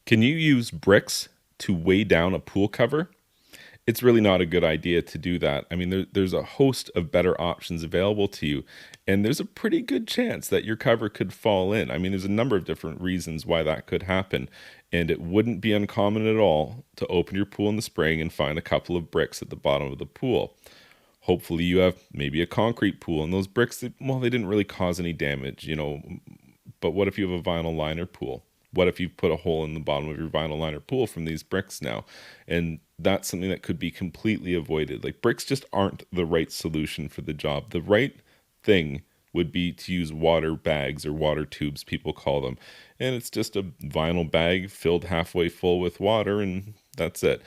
Can you use bricks to weigh down a pool cover? It's really not a good idea to do that. I mean, there's a host of better options available to you, and there's a pretty good chance that your cover could fall in. I mean, there's a number of different reasons why that could happen, and it wouldn't be uncommon at all to open your pool in the spring and find a couple of bricks at the bottom of the pool. Hopefully, you have maybe a concrete pool, and those bricks, well, they didn't really cause any damage, but what if you have a vinyl liner pool? What if you put a hole in the bottom of your vinyl liner pool from these bricks now? And that's something that could be completely avoided. Like, bricks just aren't the right solution for the job. The right thing would be to use water bags, or water tubes, people call them. And it's just a vinyl bag filled halfway full with water, and that's it.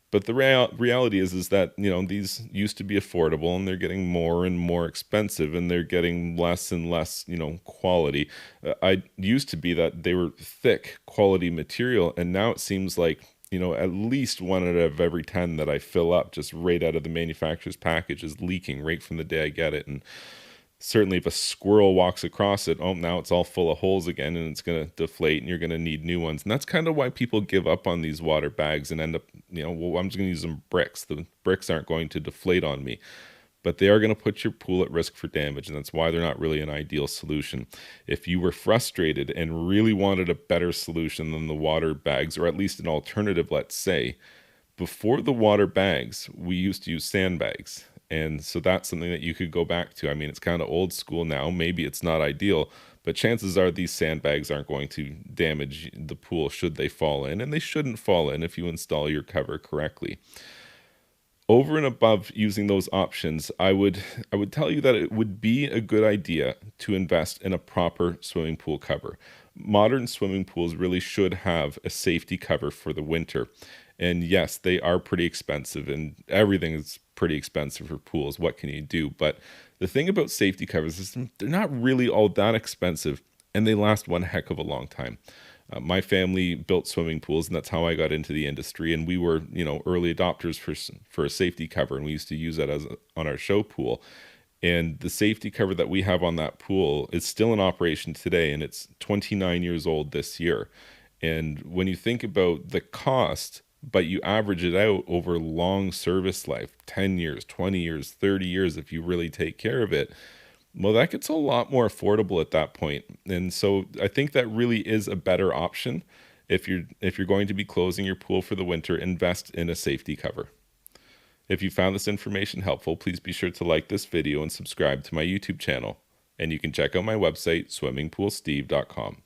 But the reality is that, these used to be affordable, and they're getting more and more expensive, and they're getting less and less, quality. I used to be that they were thick quality material, and now it seems like, at least one out of every 10 that I fill up just right out of the manufacturer's package is leaking right from the day I get it. And certainly if a squirrel walks across it, oh, now it's all full of holes again, and it's going to deflate, and you're going to need new ones. And that's kind of why people give up on these water bags and end up, well, I'm just going to use some bricks. The bricks aren't going to deflate on me, but they are going to put your pool at risk for damage, and that's why they're not really an ideal solution. If you were frustrated and really wanted a better solution than the water bags, or at least an alternative, let's say, before the water bags, we used to use sandbags. And so that's something that you could go back to. I mean, it's kind of old school now. Maybe it's not ideal, but chances are these sandbags aren't going to damage the pool should they fall in, and they shouldn't fall in if you install your cover correctly. Over and above using those options, I would tell you that it would be a good idea to invest in a proper swimming pool cover. Modern swimming pools really should have a safety cover for the winter. And yes, they are pretty expensive, and everything is pretty expensive for pools. What can you do? But the thing about safety covers is they're not really all that expensive, and they last one heck of a long time. My family built swimming pools, and that's how I got into the industry. And we were, early adopters for a safety cover, and we used to use that on our show pool. And the safety cover that we have on that pool is still in operation today, and it's 29 years old this year. And when you think about the cost, but you average it out over long service life, 10 years, 20 years, 30 years, if you really take care of it, well, that gets a lot more affordable at that point. And so I think that really is a better option. If you're going to be closing your pool for the winter, invest in a safety cover. If you found this information helpful, please be sure to like this video and subscribe to my YouTube channel. And you can check out my website, swimmingpoolsteve.com.